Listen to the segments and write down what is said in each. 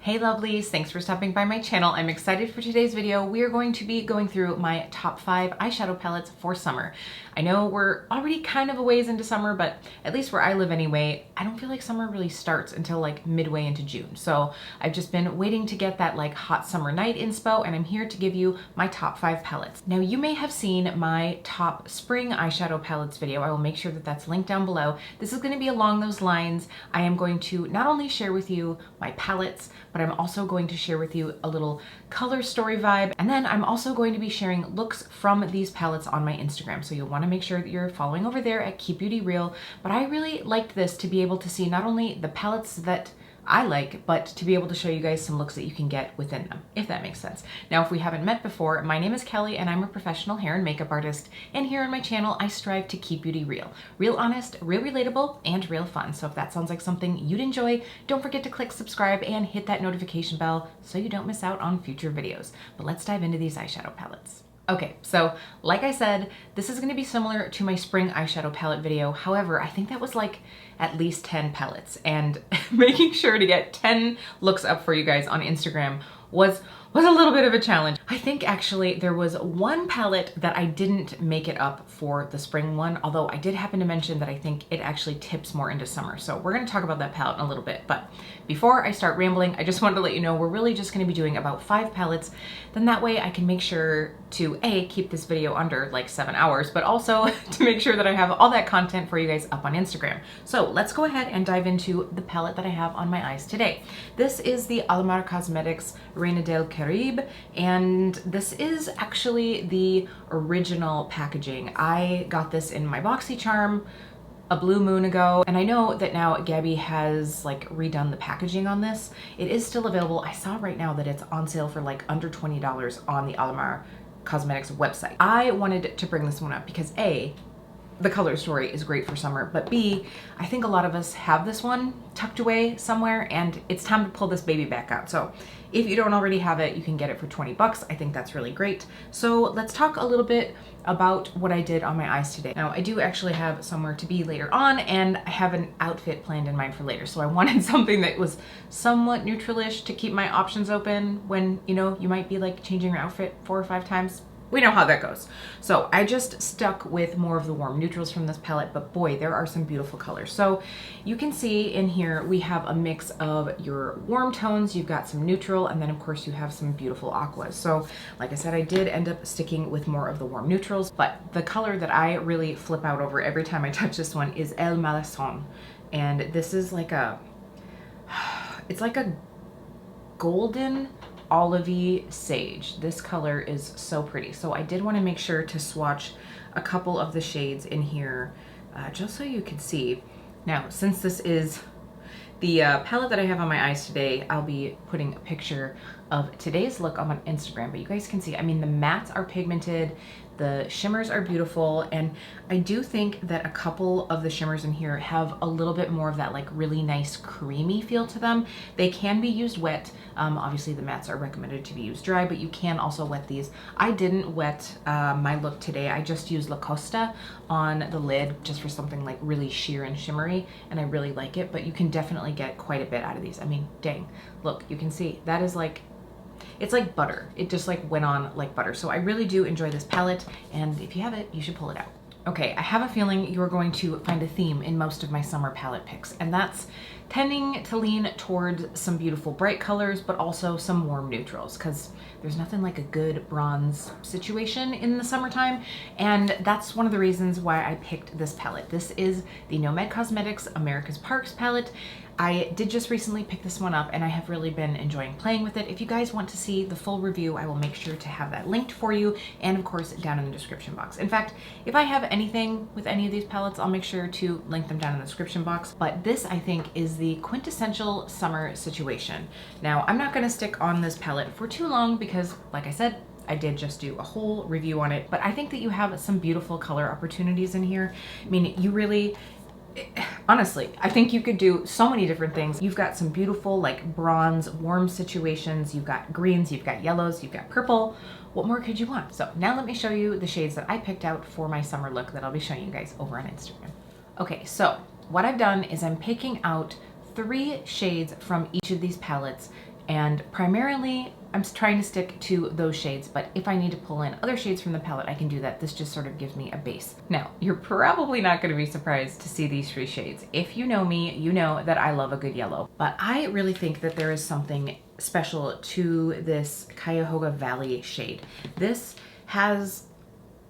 Hey lovelies, thanks for stopping by my channel. I'm excited for today's video. We are going to be going through my top 5 eyeshadow palettes for summer. I know we're already kind of a ways into summer, but at least where I live anyway, I don't feel like summer really starts until like midway into June. So I've just been waiting to get that like hot summer night inspo, and I'm here to give you my top 5 palettes. Now you may have seen my top spring eyeshadow palettes video. I will make sure that that's linked down below. This is going to be along those lines. I am going to not only share with you my palettes, but I'm also going to share with you a little color story vibe. And then I'm also going to be sharing looks from these palettes on my Instagram. So you'll want to make sure that you're following over there at KEEPBEAUTYREAL. But I really liked this to be able to see not only the palettes that I like, but to be able to show you guys some looks that you can get within them, if that makes sense. Now, if we haven't met before, my name is Kelly and I'm a professional hair and makeup artist. And here on my channel, I strive to keep beauty real. Real honest, real relatable, and real fun. So if that sounds like something you'd enjoy, don't forget to click subscribe and hit that notification bell so you don't miss out on future videos. But let's dive into these eyeshadow palettes. Okay, so like I said, this is going to be similar to my spring eyeshadow palette video. However, I think that was like at least 10 palettes, and making sure to get 10 looks up for you guys on Instagram was a little bit of a challenge. I think actually there was one palette that I didn't make it up for the spring one, although I did happen to mention that I think it actually tips more into summer. So we're gonna talk about that palette in a little bit. But before I start rambling, I just wanted to let you know we're really just gonna be doing about 5 palettes. Then that way I can make sure to A, keep this video under like 7 hours, but also to make sure that I have all that content for you guys up on Instagram. So let's go ahead and dive into the palette that I have on my eyes today. This is the Alamar Cosmetics Reina del Caribe, and this is actually the original packaging. I got this in my BoxyCharm a blue moon ago, and I know that now Gabby has like redone the packaging on this. It is still available. I saw right now that it's on sale for like under $20 on the Alamar Cosmetics website. I wanted to bring this one up because A, the color story is great for summer, but B, I think a lot of us have this one tucked away somewhere and it's time to pull this baby back out. So if you don't already have it, you can get it for 20 bucks. I think that's really great. So let's talk a little bit about what I did on my eyes today. Now, I do actually have somewhere to be later on, and I have an outfit planned in mind for later. So I wanted something that was somewhat neutralish to keep my options open when, you know, you might be like changing your outfit 4 or 5 times. We know how that goes. So I just stuck with more of the warm neutrals from this palette, but boy, there are some beautiful colors. So you can see in here, we have a mix of your warm tones, you've got some neutral, and then of course you have some beautiful aquas. So like I said, I did end up sticking with more of the warm neutrals, but the color that I really flip out over every time I touch this one is El Malazón. And this is like it's like a golden olivey sage. This color is so pretty. So I did want to make sure to swatch a couple of the shades in here just so you can see. Now, since this is the palette that I have on my eyes today, I'll be putting a picture of today's look on my Instagram, but you guys can see, I mean, the mattes are pigmented, the shimmers are beautiful, and I do think that a couple of the shimmers in here have a little bit more of that like really nice creamy feel to them. They can be used wet. Obviously the mattes are recommended to be used dry, but you can also wet these. I didn't wet my look today. I just used La Costa on the lid just for something like really sheer and shimmery, and I really like it, but you can definitely get quite a bit out of these. I mean, dang, look, you can see that is like, it's like butter. It just like went on like butter. So I really do enjoy this palette, and if you have it, you should pull it out. Okay, I have a feeling you're going to find a theme in most of my summer palette picks, and that's tending to lean towards some beautiful bright colors, but also some warm neutrals, because there's nothing like a good bronze situation in the summertime, and that's one of the reasons why I picked this palette. This is the Nomad Cosmetics America's Parks palette. I did just recently pick this one up, and I have really been enjoying playing with it. If you guys want to see the full review, I will make sure to have that linked for you, and of course down in the description box. In fact, if I have anything with any of these palettes, I'll make sure to link them down in the description box. But this, I think, is the quintessential summer situation. Now, I'm not going to stick on this palette for too long because, like I said, I did just do a whole review on it, but I think that you have some beautiful color opportunities in here. I mean, you really, honestly, I think you could do so many different things. You've got some beautiful like bronze warm situations, you've got greens, you've got yellows, you've got purple. What more could you want? So now let me show you the shades that I picked out for my summer look that I'll be showing you guys over on Instagram. Okay, so what I've done is I'm picking out 3 shades from each of these palettes And primarily, I'm trying to stick to those shades, but if I need to pull in other shades from the palette, I can do that. This just sort of gives me a base. Now, you're probably not gonna be surprised to see these 3 shades. If you know me, you know that I love a good yellow, but I really think that there is something special to this Cuyahoga Valley shade. This has,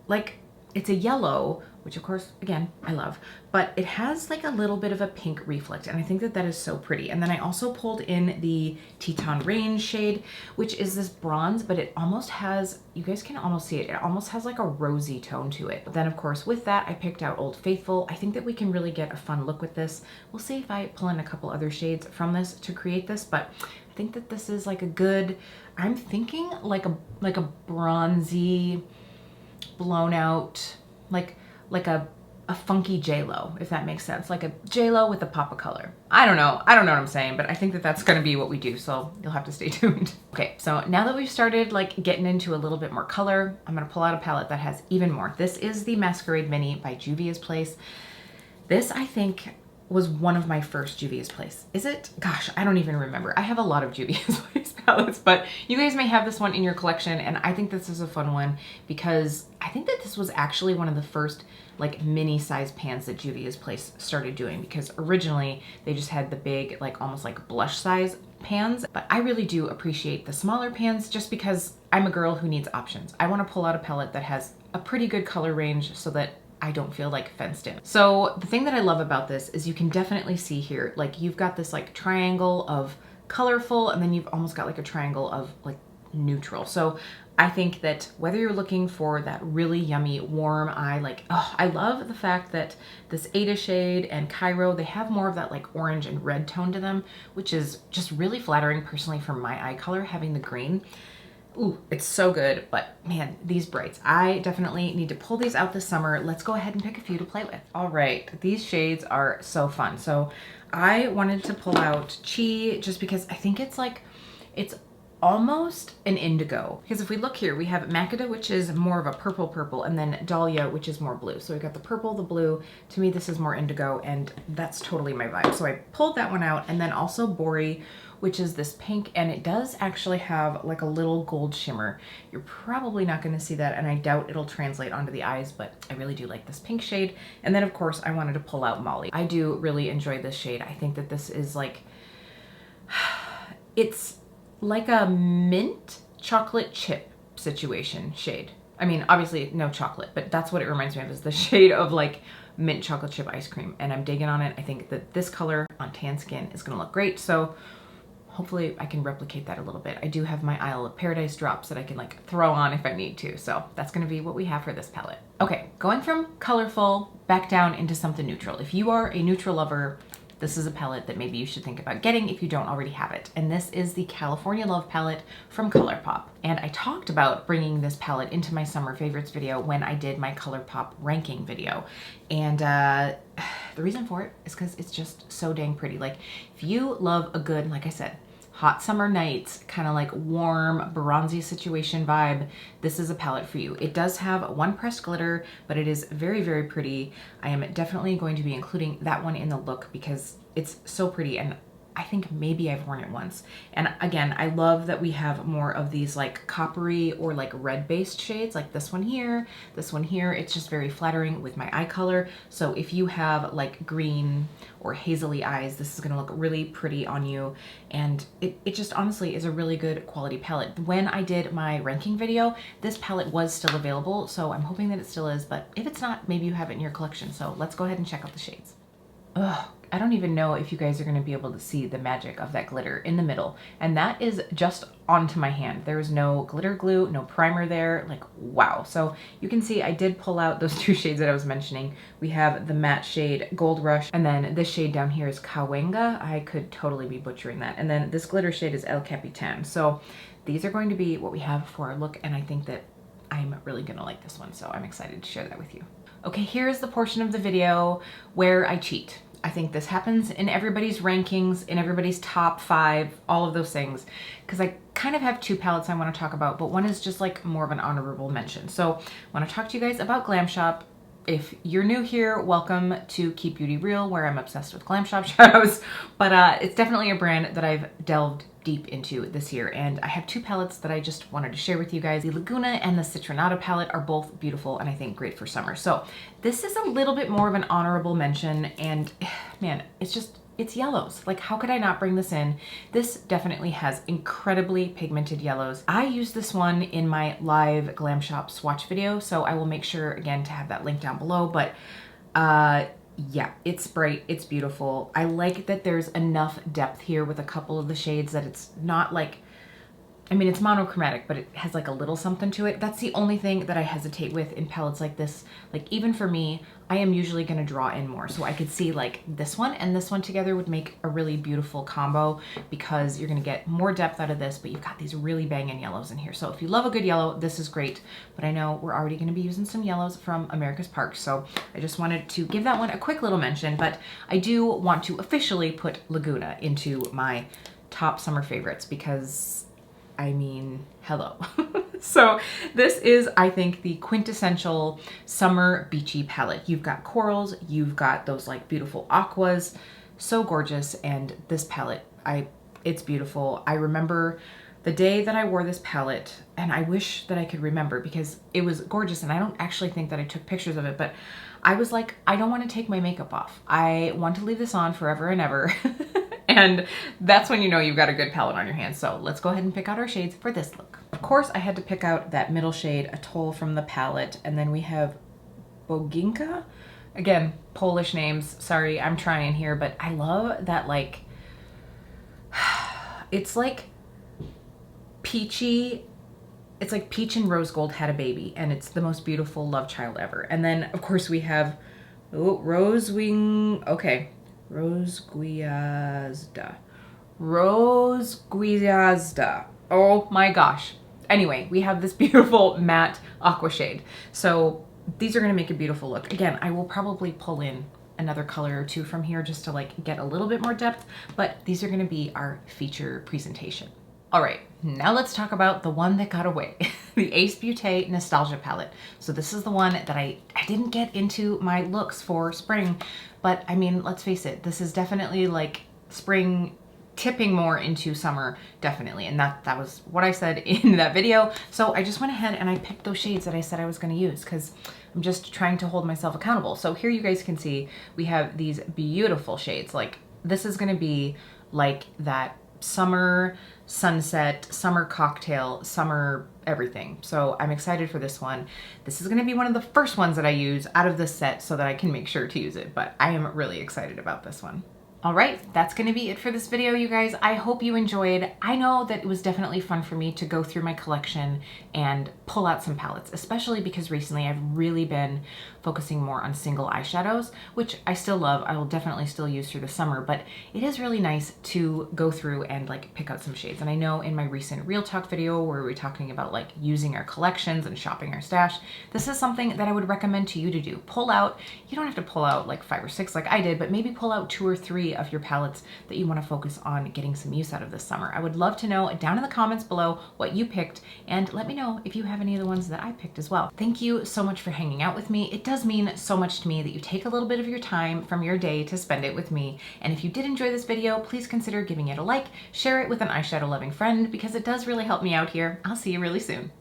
like, it's a yellow, which of course, again, I love, but it has like a little bit of a pink reflect, and I think that that is so pretty. And then I also pulled in the Teton Range shade, which is this bronze, but it almost has, you guys can almost see it, it almost has like a rosy tone to it. But then of course with that, I picked out Old Faithful. I think that we can really get a fun look with this. We'll see if I pull in a couple other shades from this to create this, but I think that this is like a good, I'm thinking like a bronzy, blown out, like a funky J-Lo, if that makes sense. Like a J-Lo with a pop of color. I don't know what I'm saying, but I think that that's gonna be what we do, so you'll have to stay tuned. Okay, so now that we've started like getting into a little bit more color, I'm gonna pull out a palette that has even more. This is the Masquerade Mini by Juvia'S Place. This, I think, was one of my first Juvia'S Place. Is it? Gosh, I don't even remember. I have a lot of Juvia'S Place palettes, but you guys may have this one in your collection, and I think this is a fun one because I think that this was actually one of the first like mini size pans that Juvia'S Place started doing, because originally they just had the big, like almost like blush size pans, but I really do appreciate the smaller pans just because I'm a girl who needs options. I want to pull out a palette that has a pretty good color range so that I don't feel like fenced in. So the thing that I love about this is you can definitely see here, like you've got this like triangle of colorful, and then you've almost got like a triangle of like neutral. So I think that whether you're looking for that really yummy warm eye, like, oh, I love the fact that this Ada shade and Cairo, they have more of that like orange and red tone to them, which is just really flattering personally for my eye color, having the green. Ooh, it's so good, but man, these brights, I definitely need to pull these out this summer. Let's go ahead and pick a few to play with. All right, these shades are so fun. So I wanted to pull out Chi just because I think it's like, it's almost an indigo. Because if we look here, we have Makeda, which is more of a purple, and then Dahlia, which is more blue. So we got the purple, the blue. To me, this is more indigo, and that's totally my vibe. So I pulled that one out, and then also Bori, which is this pink, and it does actually have like a little gold shimmer. You're probably not gonna see that, and I doubt it'll translate onto the eyes, but I really do like this pink shade. And then of course, I wanted to pull out Molly. I do really enjoy this shade. I think that this is like, it's like a mint chocolate chip situation shade. I mean, obviously no chocolate, but that's what it reminds me of, is the shade of like mint chocolate chip ice cream, and I'm digging on it. I think that this color on tan skin is gonna look great, so hopefully I can replicate that a little bit. I do have my Isle of Paradise drops that I can like throw on if I need to, so that's gonna be what we have for this palette. Okay, going from colorful back down into something neutral. If you are a neutral lover, this is a palette that maybe you should think about getting if you don't already have it. And this is the California Love palette from Colourpop. And I talked about bringing this palette into my summer favorites video when I did my Colourpop ranking video. And the reason for it is because it's just so dang pretty. Like, if you love a good, like I said, hot summer nights, kind of like warm, bronzy situation vibe, this is a palette for you. It does have one pressed glitter, but it is very, very pretty. I am definitely going to be including that one in the look because it's so pretty, and I think maybe I've worn it once. And again, I love that we have more of these like coppery or like red based shades, like this one here, this one here. It's just very flattering with my eye color. So if you have like green or hazily eyes, this is gonna look really pretty on you. And it just honestly is a really good quality palette. When I did my ranking video, this palette was still available, so I'm hoping that it still is, but if it's not, maybe you have it in your collection. So let's go ahead and check out the shades. Ugh, I don't even know if you guys are going to be able to see the magic of that glitter in the middle. And that is just onto my hand. There is no glitter glue, no primer there. Like, wow. So you can see I did pull out those 2 shades that I was mentioning. We have the matte shade Gold Rush, and then this shade down here is Cahuenga. I could totally be butchering that. And then this glitter shade is El Capitan. So these are going to be what we have for our look, and I think that I'm really going to like this one. So I'm excited to share that with you. Okay, here's the portion of the video where I cheat. I think this happens in everybody's rankings, in everybody's top 5, all of those things, because I kind of have 2 palettes I want to talk about, but one is just like more of an honorable mention. So I want to talk to you guys about Glam Shop. if you're new here, welcome to Keep Beauty Real, where I'm obsessed with glam shop shadows. But it's definitely a brand that I've delved deep into this year, and I have two palettes that I just wanted to share with you guys. The Laguna and the Citronado palette are both beautiful and I think great for summer. So this is a little bit more of an honorable mention, and man, it's yellows. Like, how could I not bring this in? This definitely has incredibly pigmented yellows. I use this one in my live Glam Shop swatch video, so I will make sure again to have that link down below. But yeah, it's bright, it's beautiful. I like that there's enough depth here with a couple of the shades that it's not like, I mean, it's monochromatic, but it has like a little something to it. That's the only thing that I hesitate with in palettes like this. Like, even for me, I am usually gonna draw in more. So I could see like this one and this one together would make a really beautiful combo, because you're gonna get more depth out of this, but you've got these really banging yellows in here. So if you love a good yellow, this is great. But I know we're already gonna be using some yellows from America's Park. So I just wanted to give that one a quick little mention, but I do want to officially put Laguna into my top summer favorites, because I mean, hello. So this is, I think, the quintessential summer beachy palette. You've got corals, you've got those like beautiful aquas, so gorgeous. And this palette, it's beautiful. I remember the day that I wore this palette, and I wish that I could remember because it was gorgeous, and I don't actually think that I took pictures of it, but I was like, I don't want to take my makeup off. I want to leave this on forever and ever. And that's when you know you've got a good palette on your hands. So let's go ahead and pick out our shades for this look. Of course, I had to pick out that middle shade, Atoll, from the palette. And then we have Boginka. Again, Polish names. Sorry, I'm trying here, but I love that, like, it's like peachy. It's like peach and rose gold had a baby, and it's the most beautiful love child ever. And then, of course, we have Rose Guiazda. Oh my gosh. Anyway, we have this beautiful matte aqua shade. So these are gonna make a beautiful look. Again, I will probably pull in another color or two from here just to like get a little bit more depth, but these are gonna be our feature presentation. All right, now let's talk about the one that got away, the Ace Beauty Nostalgia palette. So this is the one that I didn't get into my looks for spring, but I mean, let's face it, this is definitely like spring tipping more into summer, definitely. And that was what I said in that video. So I just went ahead and I picked those shades that I said I was gonna use, because I'm just trying to hold myself accountable. So here you guys can see, we have these beautiful shades. Like, this is gonna be like that summer sunset, summer cocktail, summer everything. So I'm excited for this one. This is gonna be one of the first ones that I use out of this set so that I can make sure to use it, but I am really excited about this one. All right, that's gonna be it for this video, you guys. I hope you enjoyed. I know that it was definitely fun for me to go through my collection and pull out some palettes, especially because recently I've really been focusing more on single eyeshadows, which I still love. I will definitely still use through the summer, but it is really nice to go through and like pick out some shades. And I know in my recent Real Talk video where we were talking about like using our collections and shopping our stash, this is something that I would recommend to you to do. Pull out, you don't have to pull out like 5 or 6 like I did, but maybe pull out 2 or 3 of your palettes that you want to focus on getting some use out of this summer. I would love to know down in the comments below what you picked, and let me know if you have any of the ones that I picked as well. Thank you so much for hanging out with me. It does mean so much to me that you take a little bit of your time from your day to spend it with me. And if you did enjoy this video, please consider giving it a like, share it with an eyeshadow loving friend, because it does really help me out here. I'll see you really soon.